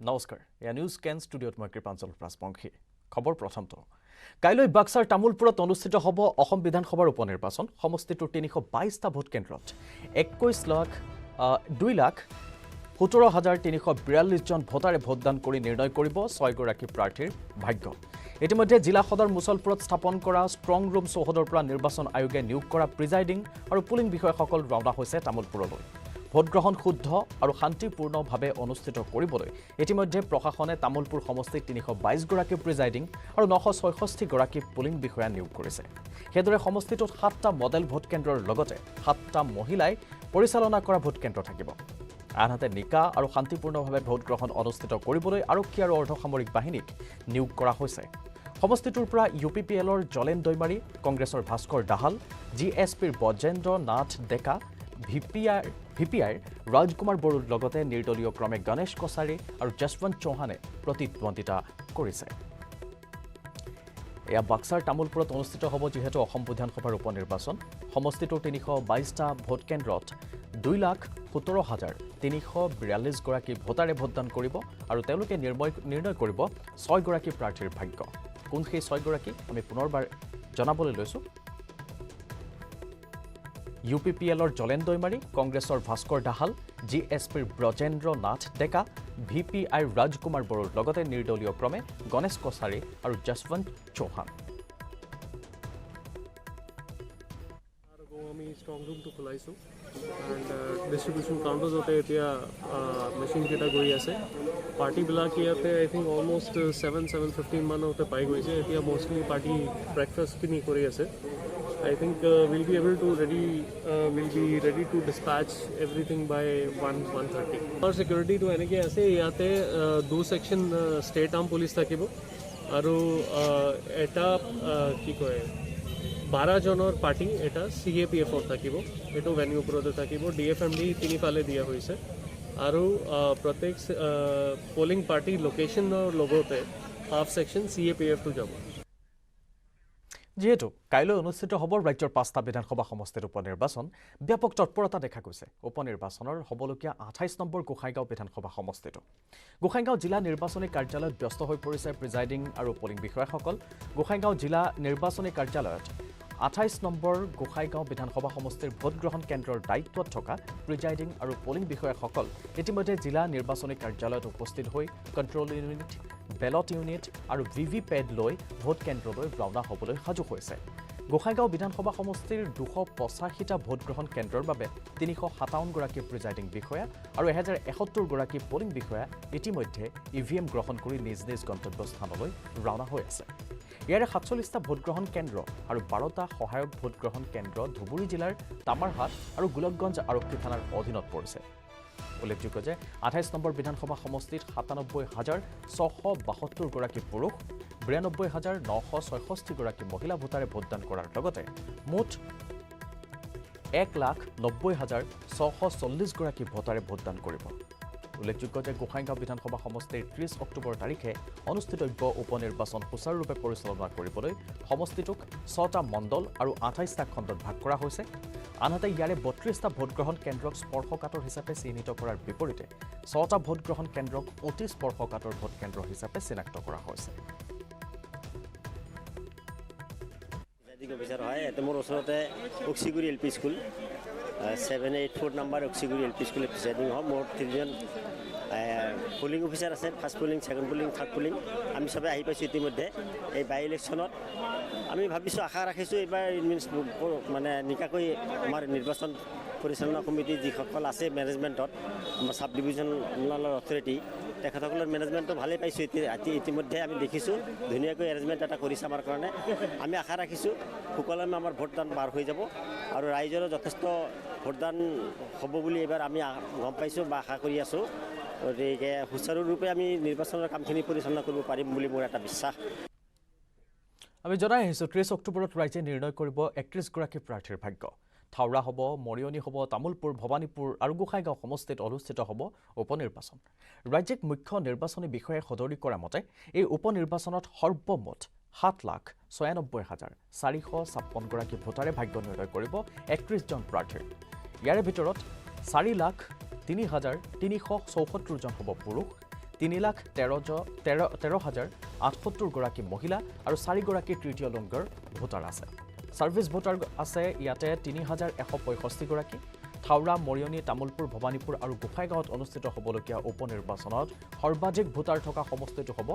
নমস্কাৰ এয়া নিউজ কেন ষ্টুডিঅ'ত মই কৃপাঞ্চল ৰাজবংশী খবৰ প্ৰথমটো কাইলৈ বাক্সাৰ তামুলপুৰত অনুষ্ঠিত হ'ব অসম বিধানসভাৰ উপনিৰ্বাচন সমষ্টিটোৰ ৩২২টা ভোট কেন্দ্ৰত ২১,১৭,৩৪২ জন ভোটাৰে ভোটদান কৰি নিৰ্ণয় কৰিব ৬ গৰাকী প্ৰাৰ্থীৰ ভাগ্য ইতিমধ্যে জিলা সদৰ মুছলপুৰত স্থাপন কৰা ষ্ট্ৰং ৰুম চৌহদৰ পৰা নিৰ্বাচন আয়োগে নিয়োগ কৰা প্ৰিজাইডিং আৰু পুলিং বিষয়াসকল ৰাওনা হৈছে তামুলপুৰলৈ ভোটগ্ৰহণ শুদ্ধ আৰু শান্তিপূৰ্ণভাৱে অনুষ্ঠিত কৰিবলৈ ইতিমধ্যে প্ৰশাসনে তামুলপুৰ সমষ্টিত ৩২২ গৰাকী প্ৰিজাইডিং আৰু ৯৬৬ গৰাকী পুলিং বিষয়া নিয়োগ কৰিছে সেইদৰে সমষ্টিটোত ৭টা মডেল ভোট কেন্দ্ৰৰ লগতে ৭টা মহিলাই পৰিচালনা কৰা ভোট কেন্দ্ৰ থাকিব আনহাতে নিকা আৰু শান্তিপূৰ্ণভাৱে ভোটগ্ৰহণ অনুষ্ঠিত কৰিবলৈ আৰক্ষী আৰু অৰ্ধসামৰিক বাহিনীক নিয়োগ কৰা হৈছে সমষ্টিটোৰ পৰা UPPLৰ জলেন দৈমাৰী কংগ্ৰেছৰ ভাস্কৰ দাহাল GSPৰ বজেন্দ্ৰ নাথ ডেকা VPIৰ ৰাজকুমাৰ বড়োৰ লগতে নিৰ্দলীয় ক্ৰমে গণেশ কছাৰী আৰু যশৱন্ত চৌহানে প্ৰতিদ্বন্দ্বিতা কৰিছে এয়া বাক্সাৰ তামুলপুৰত অনুষ্ঠিত হ'ব যিহেতু অসম বিধানসভাৰ উপনিৰ্বাচন সমষ্টিটোৰ ৩২২টা ভোট কেন্দ্ৰত ২,১৭,৩৪২ গৰাকী ভোটাৰে ভোটদান কৰিব আৰু তেওঁলোকে নিৰ্ণয় কৰিব ৬ গৰাকী প্ৰাৰ্থীৰ ভাগ্য কোন সেই ৬ গৰাকী আমি পুনৰবাৰ জনাবলৈ লৈছোঁ UPPLৰ জলেন দৈমাৰী কংগ্ৰেছৰ ভাস্কৰ দাহাল GSPৰ ব্ৰজেন্দ্ৰ নাথ ডেকা VPIৰ ৰাজকুমাৰ বড়োৰ লগতে নিৰ্দলীয় ক্ৰমে গণেশ কছাৰী আৰু যশৱন্ত চৌহান আমি ষ্ট্ৰং ৰুমটো খোলাইছোঁ এণ্ড ডিষ্ট্ৰিবিউশ্যন কাউণ্টাৰতে এতিয়া মেচিনকেইটা গৈ আছে পাৰ্টিবিলাক ইয়াতে আই থিংক অলমষ্ট 7:15 মানতে পাই গৈছে এতিয়া মষ্টলি পাৰ্টি ব্ৰেকফাষ্টখিনি কৰি আছে I think we'll be ready to dispatch everything by 1:30. Our security to এনেকৈ আছে ইয়াতে 2 section state armed police থাকিব আৰু এটা কি কয় 12 জনৰ পাৰ্টি এটা CAPF থাকিব এটো ভেনিউ ওপৰতে থাকিব DFMD তিনিফালে দিয়া হৈছে আৰু প্ৰত্যেক পোলিং পাৰ্টি লোকেশনৰ লগতে হাফ সেকশন CAPF টো যাব যিহেতু কাইলৈ অনুষ্ঠিত হ'ব ৰাজ্যৰ 5টা বিধানসভা সমষ্টিৰ উপনিৰ্বাচন ব্যাপক তৎপৰতা দেখা গৈছে উপনিৰ্বাচনৰ হ'বলগীয়া 28 নম্বৰ গোসাইগাঁও বিধানসভা সমষ্টিটো গোসাইগাঁও জিলা নিৰ্বাচনী কাৰ্যালয়ত ব্যস্ত হৈ পৰিছে প্ৰিজাইডিং আৰু পুলিং বিষয়াসকল গোসাইগাঁও জিলা নিৰ্বাচনী কাৰ্যালয়ত 28 নম্বৰ গোসাইগাঁও বিধানসভা সমষ্টিৰ ভোটগ্ৰহণ কেন্দ্ৰৰ দায়িত্বত থকা প্ৰিজাইডিং আৰু পুলিং বিষয়াসকল ইতিমধ্যে জিলা নিৰ্বাচনী কাৰ্যালয়ত উপস্থিত হৈ কণ্ট্ৰল ইউনিট বেলট ইউনিট আৰু VVPAD লৈ ভোট কেন্দ্ৰলৈ ৰাওনা হ'বলৈ সাজু হৈছে গোসাইগাঁও বিধানসভা সমষ্টিৰ 285টা ভোটগ্ৰহণ কেন্দ্ৰৰ বাবে 357 গৰাকী প্ৰিজাইডিং বিষয়া আৰু 1071 গৰাকী পুলিং বিষয়া ইতিমধ্যে EVM গ্ৰহণ কৰি নিজ নিজ গন্তব্যস্থানলৈ ৰাওনা হৈ আছে ইয়াৰে 47টা ভোটগ্ৰহণ কেন্দ্ৰ আৰু 12টা সহায়ক ভোটগ্ৰহণ কেন্দ্ৰ ধুবুৰী জিলাৰ তামাৰহাট আৰু গোলকগঞ্জ আৰক্ষী থানাৰ অধীনত পৰিছে উল্লেখযোগ্য যে 28 নম্বৰ বিধানসভা সমষ্টিত 97,672 গৰাকী পুৰুষ 92,966 গৰাকী মহিলা ভোটাৰে ভোটদান কৰাৰ লগতে মুঠ 1,90,640 গৰাকী ভোটাৰে ভোটদান কৰিব উল্লেখযোগ্য যে গোসাইগাঁও বিধানসভা সমষ্টিৰ 30 অক্টোবৰ তাৰিখে অনুষ্ঠিতব্য উপনিৰ্বাচন সুচাৰুৰূপে পৰিচালনা কৰিবলৈ সমষ্টিটোক 6টা মণ্ডল আৰু 28টা খণ্ডত ভাগ কৰা হৈছে আনহাতে ইয়াৰে 32টা ভোটগ্ৰহণ কেন্দ্ৰক স্পৰ্শকাতৰ হিচাপে চিহ্নিত কৰাৰ বিপৰীতে 6টা ভোটগ্ৰহণ কেন্দ্ৰক অতি স্পৰ্শকাতৰ ভোট কেন্দ্ৰ হিচাপে চিনাক্ত কৰা হৈছে অফিচাৰ হয় এতে মোৰ ওচৰতে অক্সিগুৰি LP স্কুল 784 নম্বৰ অক্সিগুৰি LP স্কুল প্ৰিজাইডিং হয় মোৰ 3জন পুলিং অফিচাৰ আছে first polling second polling third polling আমি সবে আহি পাইছোঁ ইতিমধ্যে এই বাই ইলেকশ্যনত আমি ভাবিছোঁ আশা ৰাখিছোঁ এইবাৰ মানে নিকাকৈ আমাৰ নিৰ্বাচন পৰিচালনা কমিটি যিসকল আছে মেনেজমেণ্টত আমাৰ চাব ডিভিজনেল অথৰিটি তেখেতসকলৰ মেনেজমেণ্টটো ভালেই পাইছোঁ ইতিমধ্যে আমি দেখিছোঁ ধুনীয়াকৈ এৰেঞ্জমেণ্ট এটা কৰিছে আমাৰ কাৰণে আমি আশা ৰাখিছোঁ সুকলমে আমাৰ ভোটদান পাৰ হৈ যাব আৰু ৰাইজৰো যথেষ্ট ভোটদান হ'ব বুলি এইবাৰ আমি গম পাইছোঁ বা আশা কৰি আছোঁ গতিকে সুচাৰুৰূপে আমি নিৰ্বাচনৰ কামখিনি পৰিচালনা কৰিব পাৰিম বুলি মোৰ এটা বিশ্বাস আমি জনাই আহিছোঁ 30 অক্টোবৰত ৰাইজে নিৰ্ণয় কৰিব 31 গৰাকী প্ৰাৰ্থীৰ ভাগ্য থাউৰা হ'ব মৰিয়নি হ'ব তামুলপুৰ ভৱানীপুৰ আৰু গোসাইগাঁও সমষ্টিত অনুষ্ঠিত হ'ব উপনিৰ্বাচন ৰাজ্যিক মুখ্য নিৰ্বাচনী বিষয়াই সদৰি কৰা মতে এই উপনিৰ্বাচনত সৰ্বমুঠ 7,96,456 গৰাকী ভোটাৰে ভাগ্য নিৰ্ণয় কৰিব 31 জন প্ৰাৰ্থীৰ ইয়াৰে ভিতৰত 4,03,374 জন হ'ব পুৰুষ 3,13,870 মহিলা আৰু 4 গৰাকী তৃতীয় লিংগৰ ভোটাৰ আছে সাৰ্ভিস ভোটাৰ আছে ইয়াতে 3,165 গৰাকী থাউৰা মৰিয়নি তামুলপুৰ ভবানীপুৰ আৰু গোখাইগাঁৱত অনুষ্ঠিত হ'বলগীয়া উপনিৰ্বাচনত সৰ্বাধিক ভোটাৰ থকা সমষ্টিটো হ'ব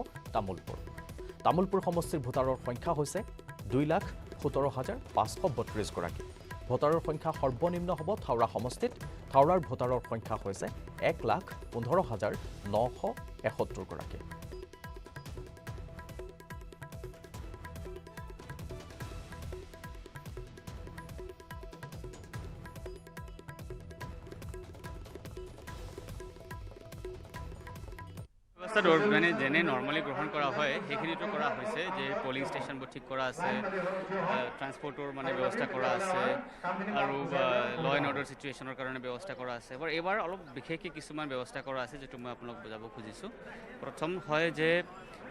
তামুলপুৰ সমষ্টিৰ ভোটাৰৰ সংখ্যা হৈছে 2,17,532 গৰাকী ভোটাৰৰ সংখ্যা সৰ্বনিম্ন হ'ব থাউৰা সমষ্টিত থাউৰাৰ ভোটাৰৰ সংখ্যা হৈছে 1,15,971 গৰাকী মানে যেনে নৰ্মেলি গ্ৰহণ কৰা হয় সেইখিনিতো কৰা হৈছে যে পলিং ষ্টেচনবোৰ ঠিক কৰা আছে ট্ৰান্সপৰ্টৰ মানে ব্যৱস্থা কৰা আছে আৰু ল এণ্ড অৰ্ডাৰ চিটুৱেশ্যনৰ কাৰণে ব্যৱস্থা কৰা আছে এইবাৰ অলপ বিশেষকৈ কিছুমান ব্যৱস্থা কৰা আছে যিটো মই আপোনাক বুজাব খুজিছোঁ প্ৰথম হয় যে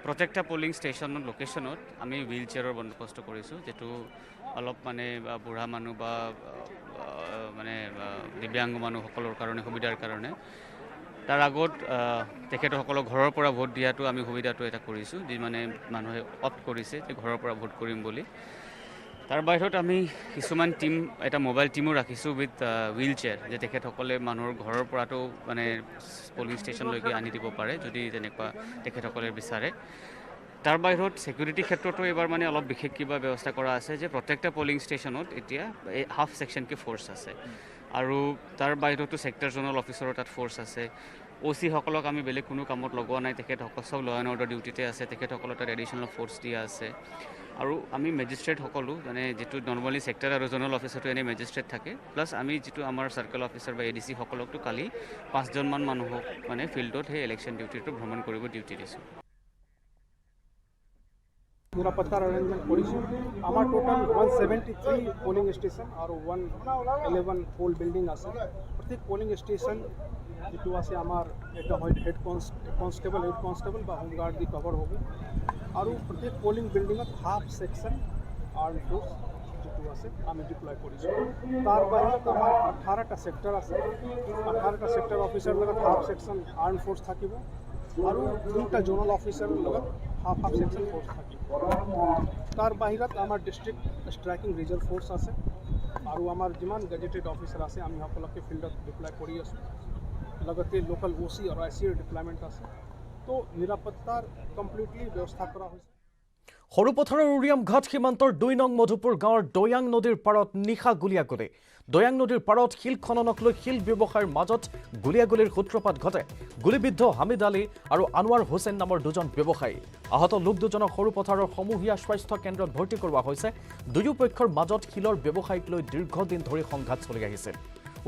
প্ৰত্যেকটা পলিং ষ্টেচনৰ লোকেশ্যনত আমি হুইল চেয়াৰৰ বন্দোবস্ত কৰিছোঁ যিটো অলপ মানে বুঢ়া মানুহ বা মানে দিব্যাংগ মানুহসকলৰ কাৰণে সুবিধাৰ কাৰণে তাৰ আগত তেখেতসকলক ঘৰৰ পৰা ভোট দিয়াটো আমি সুবিধাটো এটা কৰিছোঁ যি মানে মানুহে অপ্ট কৰিছে যে ঘৰৰ পৰা ভোট কৰিম বুলি তাৰ বাহিৰত আমি কিছুমান টিম এটা মোবাইল টিমো ৰাখিছোঁ উইথ হুইল চেয়াৰ যে তেখেতসকলে মানুহৰ ঘৰৰ পৰাতো মানে পলিং ষ্টেচনলৈকে আনি দিব পাৰে যদি তেনেকুৱা তেখেতসকলে বিচাৰে তাৰ বাহিৰত ছিকিউৰিটি ক্ষেত্ৰতো এইবাৰ মানে অলপ বিশেষ কিবা ব্যৱস্থা কৰা আছে যে প্ৰত্যেকটা পলিং ষ্টেচনত এতিয়া হাফ ছেকশ্যনকৈ ফ'ৰ্চ আছে আৰু তাৰ বাহিৰতো ছেক্টৰ জোনেল অফিচাৰৰ তাত ফ'ৰ্চ আছে OC-সকলক আমি বেলেগ কোনো কামত লগোৱা নাই তেখেতসকল সব ল এণ্ড অৰ্ডাৰ ডিউটিতে আছে তেখেতসকলৰ তাত এডিশ্যনেল ফ'ৰ্চ দিয়া আছে আৰু আমি মেজিষ্ট্ৰেট সকলো মানে যিটো নৰ্মেলি ছেক্টৰ আৰু জোনেল অফিচতো এনেই মেজিষ্ট্ৰেট থাকে প্লাছ আমি যিটো আমাৰ চাৰ্কেল অফিচাৰ বা ADC সকলকতো কালি 5জনমান মানুহক মানে ফিল্ডত সেই ইলেকশ্যন ডিউটিটো ভ্ৰমণ কৰিব ডিউটি দিছোঁ নিরাপত্তার অ্যারেঞ্জমেন্ট করেছি আমার টোটাল 173 পোলিং স্টেশন আর 111 পোল বিল্ডিং আছে প্রত্যেক পোলিং স্টেশন যেটো আছে আমার এটা হয় হেড কনস্টেবল বা হোমগার্ড দি কভার হবে আর প্রত্যেক পোলিং বিল্ডিংত হাফ সেকশন আর্ম ফোর্স যেটো আছে আমি ডিপ্লয় করেছি তার বাইরে আমার 18টা সেক্টর আছে 18টা সেক্টর অফিসার লগত হাফ সেকশন আর্ম ফোর্স থাকিব আর 2টা জোনাল অফিসার লগত হাফ সেকশন ফোর্স থাকিব তার বাহিৰত আমাৰ ডিস্ট্ৰিক্ট স্ট্ৰাইকিং ৰিজাৰ্ভ ফোৰ্স আছে আৰু আমাৰ যিমান গেজেটেড অফিচাৰ আছে আমি সকলোকে ফিল্ডত ডিপ্লয় কৰি আছোঁ লগতে লোকাল OC আৰু ICৰ ডিপ্লয়মেণ্ট আছে তো নিৰাপত্তাৰ কমপ্লিটলি ব্যৱস্থা কৰা হৈছে সৰুপথাৰৰ উৰিয়ামঘাট সীমান্তৰ 2 নং মধুপুৰ গাঁৱৰ দয়াং নদীৰ পাৰত নিশা গুলিয়াগুলি দয়াং নদীৰ পাৰত শিল খননক লৈ শিল ব্যৱসায়ৰ মাজত গুলিয়াগুলিৰ সূত্ৰপাত ঘটে গুলিবিদ্ধ হামিদ আলী আৰু আনোৱাৰ হোসেন নামৰ দুজন ব্যৱসায়ী আহত লোক দুজনক সৰুপথাৰৰ সমূহীয়া স্বাস্থ্য কেন্দ্ৰত ভৰ্তি কৰোৱা হৈছে দুয়ো পক্ষৰ মাজত শিলৰ ব্যৱসায়ক লৈ দীৰ্ঘদিন ধৰি সংঘাত চলি আহিছিল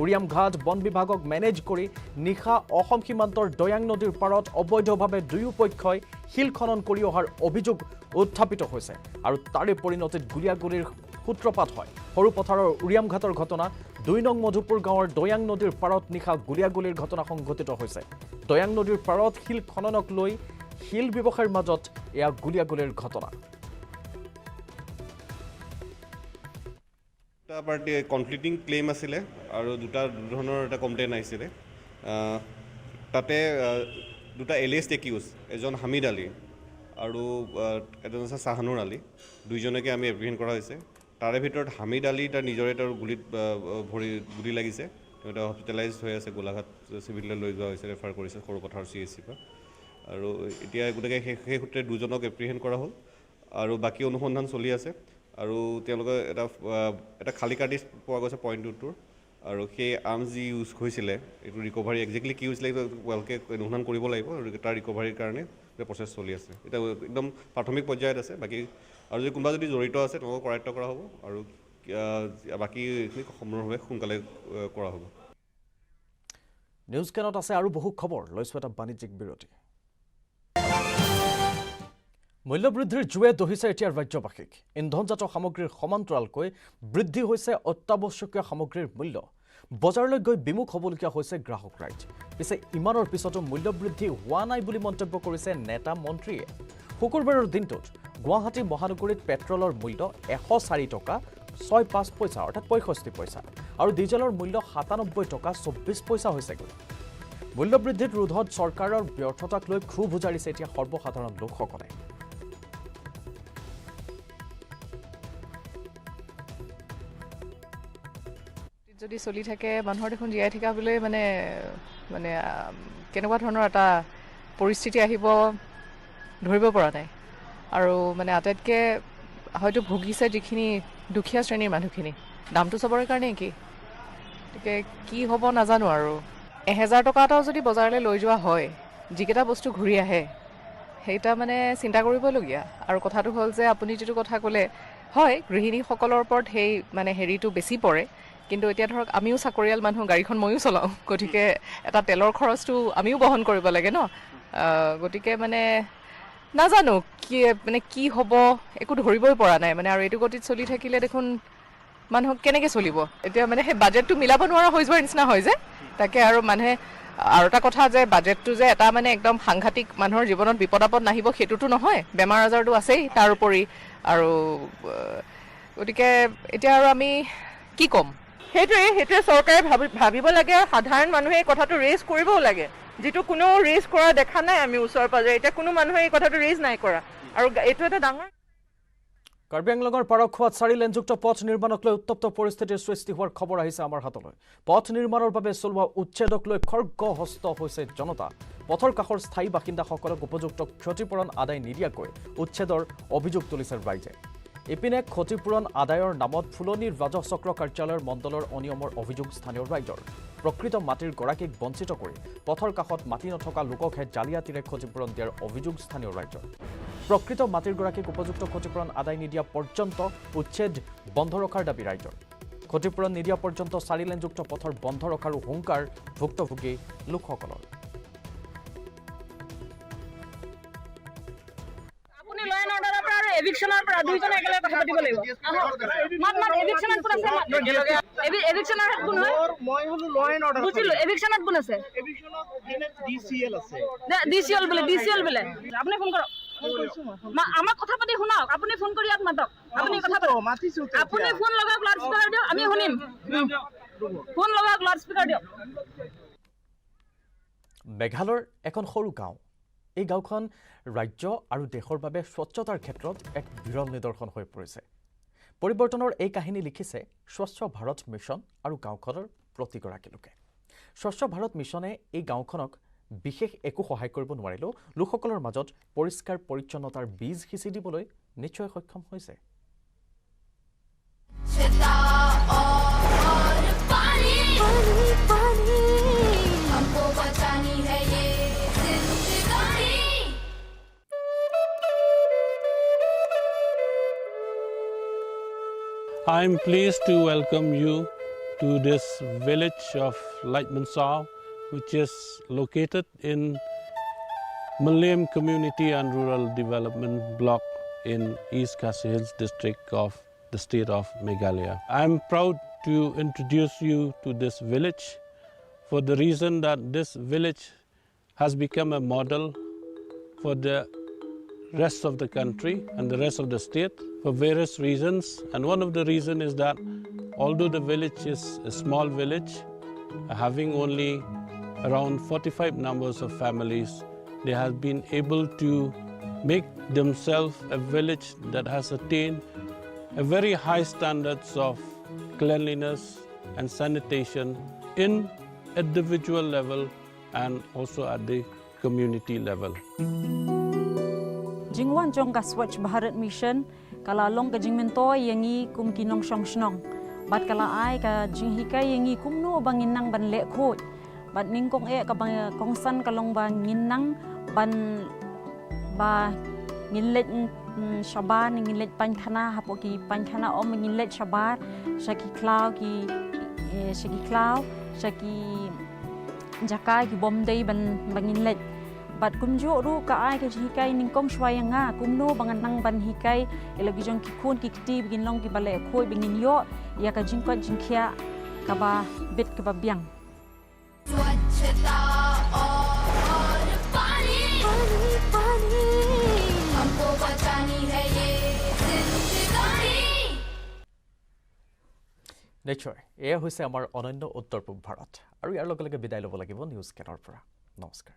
উৰিয়ামঘাট বন বিভাগক মেনেজ কৰি নিশা অসম সীমান্তৰ দয়াং নদীৰ পাৰত অবৈধভাৱে দুয়ো পক্ষই শিল খনন কৰি অহাৰ অভিযোগ উত্থাপিত হৈছে আৰু তাৰে পৰিণতিত গুলিয়াগুলিৰ সূত্ৰপাত হয় সৰুপথাৰৰ উৰিয়ামঘাটৰ ঘটনা 2 নং মধুপুৰ গাঁৱৰ দয়াং নদীৰ পাৰত নিশা গুলিয়াগুলিৰ ঘটনা সংঘটিত হৈছে দয়াং নদীৰ পাৰত শিল খননক লৈ শিল ব্যৱসায়ৰ মাজত এয়া গুলিয়াগুলিৰ ঘটনা দুটা পাৰ্টি কনফ্লিক্টিং ক্লেইম আছিলে আৰু দুটা ধৰণৰ এটা কমপ্লেইন আহিছিলে তাতে দুটা এলিয়েষ্ট একিউজ এজন হামিদ আলী আৰু এজন আছে শাহানুৰ আলী দুইজনকে আমি এপ্ৰিহেণ্ড কৰা হৈছে তাৰে ভিতৰত হামিদ আলী তাৰ নিজৰে তাৰ গুলিত গুলি লাগিছে তেওঁ এটা হস্পিটেলাইজ হৈ আছে গোলাঘাট চিভিললৈ লৈ যোৱা হৈছে ৰেফাৰ কৰিছে সৰুপথাৰ CHC পৰা আৰু এতিয়া গোটেই সেই সূত্ৰে দুজনক এপ্ৰিহেণ্ড কৰা হ'ল আৰু বাকী অনুসন্ধান চলি আছে আৰু তেওঁলোকে এটা খালী কাৰ্ড পোৱা গৈছে .22 আৰু সেই আৰ্মছ যি ইউজ হৈছিলে এইটো ৰিকভাৰী একজেক্টলি কি হৈছিলে ভালকৈ অনুসন্ধান কৰিব লাগিব আৰু তাৰ ৰিকভাৰীৰ কাৰণে প্ৰচেছ চলি আছে এতিয়া একদম প্ৰাথমিক পৰ্যায়ত আছে বাকী আৰু যদি কোনোবা যদি জড়িত আছে তেওঁলোকক কৰায়ত্ব কৰা হ'ব আৰু বাকী এইখিনি সম্পূৰ্ণভাৱে সোনকালে কৰা হ'ব নিউজ কেনত আছে আৰু বহু খবৰ লৈছোঁ এটা বাণিজ্যিক বিৰতি মূল্যবৃদ্ধিৰ জুৱে দহিছে এতিয়া ৰাজ্যবাসীক ইন্ধনজাত সামগ্ৰীৰ সমান্তৰালকৈ বৃদ্ধি হৈছে অত্যাৱশ্যকীয় সামগ্ৰীৰ মূল্য বজাৰলৈ গৈ বিমুখ হ'বলগীয়া হৈছে গ্ৰাহক ৰাইজ পিছে ইমানৰ পিছতো মূল্যবৃদ্ধি হোৱা নাই বুলি মন্তব্য কৰিছে নেতা মন্ত্ৰীয়ে শুকুৰবাৰৰ দিনটোত গুৱাহাটী মহানগৰীত পেট্ৰলৰ মূল্য 104 টকা 65 পইচা অৰ্থাৎ 65 পইচা আৰু ডিজেলৰ মূল্য 97 টকা 24 পইচা হৈছেগৈ মূল্যবৃদ্ধিৰ ৰোধত চৰকাৰৰ ব্যৰ্থতাক লৈ ক্ষোভ উজাৰিছে এতিয়া সৰ্বসাধাৰণ লোকসকলে যদি চলি থাকে মানুহৰ দেখোন জীয়াই থকা বুলি মানে কেনেকুৱা ধৰণৰ এটা পৰিস্থিতি আহিব ধৰিব পৰা নাই আৰু মানে আটাইতকৈ হয়তো ভুগিছে যিখিনি দুখীয়া শ্ৰেণীৰ মানুহখিনি দামটো চবৰে কাৰণে কি গতিকে কি হ'ব নাজানো আৰু 1000 টকা এটাও যদি বজাৰলৈ লৈ যোৱা হয় যিকেইটা বস্তু ঘূৰি আহে সেইটা মানে চিন্তা কৰিবলগীয়া আৰু কথাটো হ'ল যে আপুনি যিটো কথা ক'লে হয় গৃহিণীসকলৰ ওপৰত সেই মানে হেৰিটো বেছি পৰে কিন্তু এতিয়া ধৰক আমিও চাকৰিয়াল মানুহ গাড়ীখন ময়ো চলাওঁ গতিকে এটা তেলৰ খৰচটো আমিও বহন কৰিব লাগে ন গতিকে মানে নাজানো কি হ'ব একো ধৰিবই পৰা নাই মানে আৰু এইটো গতিত চলি থাকিলে দেখোন মানুহ কেনেকৈ চলিব এতিয়া মানে সেই বাজেটটো মিলাব নোৱাৰা হৈ যোৱাৰ নিচিনা হয় যে তাকে আৰু মানুহে আৰু এটা কথা যে বাজেটটো যে এটা মানে একদম সাংঘাতিক মানুহৰ জীৱনত বিপদ আপদ নাহিব সেইটোতো নহয় বেমাৰ আজাৰটো আছেই তাৰ উপৰি আৰু গতিকে এতিয়া আৰু আমি কি ক'ম সেইটোৱে চৰকাৰে ভাবিব লাগে সাধাৰণ মানুহে এই কথাটো ৰেজ কৰিবও লাগে যিটো কোনেও ৰেজ কৰা দেখা নাই আমি ওচৰ পাজৰে এতিয়া কোনো মানুহে এই কথাটো ৰেজ নাই কৰা আৰু এইটো এটা ডাঙৰ কাৰ্বি আংলঙৰ পাৰখোৱাত 4 লেনযুক্ত পথ নিৰ্মাণক লৈ উত্তপ্ত পৰিস্থিতিৰ সৃষ্টি হোৱাৰ খবৰ আহিছে আমাৰ হাতলৈ পথ নিৰ্মাণৰ বাবে চলোৱা উচ্ছেদক লৈ খৰ্গহস্ত হৈছে জনতা পথৰ কাষৰ স্থায়ী বাসিন্দাসকলক উপযুক্ত ক্ষতিপূৰণ আদায় নিদিয়াকৈ উচ্ছেদৰ অভিযোগ তুলিছে ৰাইজে ইপিনে ক্ষতিপূৰণ আদায়ৰ নামত ফুলনিৰ ৰাজহ চক্ৰ কাৰ্যালয়ৰ মণ্ডলৰ অনিয়মৰ অভিযোগ স্থানীয় ৰাইজৰ প্ৰকৃত মাটিৰ গৰাকীক বঞ্চিত কৰি পথৰ কাষত মাটি নথকা লোককহে জালিয়াতিৰে ক্ষতিপূৰণ দিয়াৰ অভিযোগ স্থানীয় ৰাইজৰ প্ৰকৃত মাটিৰ গৰাকীক উপযুক্ত ক্ষতিপূৰণ আদায় নিদিয়া পৰ্যন্ত উচ্ছেদ বন্ধ ৰখাৰ দাবী ৰাইজৰ ক্ষতিপূৰণ নিদিয়া পৰ্যন্ত 4 লেনযুক্ত পথৰ বন্ধ ৰখাৰো হুংকাৰ ভুক্তভোগী লোকসকলৰ এভিকশনৰ পৰা দুইজনে একেলগে কথা পাতিব লাগিব মাত এভিকশনত কোন আছে এভিকশনৰ হেড কোন হয় মই হলো ল এণ্ড অৰ্ডাৰ বুজিলো এভিকশনত কোন আছে এভিকশনত ডিসিএল আছে ডিসিএল বলে আপুনি ফোন কৰক আমাক কথা পাতি শুনাওক আপুনি ফোন কৰি ইয়াত মাতক আপুনি কথা পাতক মাতিছো আপুনি ফোন লগাওক লাউড স্পিকাৰ দিয়ক আমি শুনিম ফোন লগাওক লাউড স্পিকাৰ দিয়ক মেঘালয়ৰ এখন সৰু গাঁও এই গাঁওখন ৰাজ্য আৰু দেশৰ বাবে স্বচ্ছতাৰ ক্ষেত্ৰত এক বিৰল নিদৰ্শন হৈ পৰিছে পৰিৱৰ্তনৰ এই কাহিনী লিখিছে স্বচ্ছ ভাৰত মিছন আৰু গাঁওখনৰ প্ৰতিগৰাকী লোকে স্বচ্ছ ভাৰত মিছনে এই গাঁওখনক বিশেষ একো সহায় কৰিব নোৱাৰিলেও লোকসকলৰ মাজত পৰিষ্কাৰ পৰিচ্ছন্নতাৰ বীজ সিঁচি দিবলৈ নিশ্চয় সক্ষম হৈছে I am pleased to welcome you to this village of Lightmansau, which is located in Malayam Community and Rural Development Block in East Khasi Hills district of the state of Meghalaya. I am proud to introduce you to this village for the reason that this village has become a model for the rest of the country and the rest of the state for various reasons, and one of the reasons is that although the village is a small village having only around 45 numbers of families, they have been able to make themselves a village that has attained a very high standards of cleanliness and sanitation in individual level and also at the community level. Jingwan jong ka Swachh Bharat Mission kala long ka jingmen to yangi kum kinong shong shnong bat kala ai ka jinghikai yangi kum no bangin nang ban le khoi bat ning kong e ka bang kong san ka long ba ngin nang ban ba ngin let shaban ngin let pan khana hapo ki pan khana om ngin let shabar shaki cloud ki shaki jakai ki bom dei ban bangin let bat kumjo ru ka ai ka hikai ning kong shwaya nga kumno bangan nang ban hikai elagi jong ki khun ki kti begin long ki bale khoi begin yo ya ka jingkwa jingkhia ka ba bit ka ba biang swachhata aur pani humko bachani hai ye zindagani নিশ্চয় এয়া হৈছে আমাৰ অনন্য উত্তৰ পূব ভাৰত আৰু ইয়াৰ লগে লগে বিদায় ল'ব লাগিব নিউজ স্কেনৰ পৰা নমস্কাৰ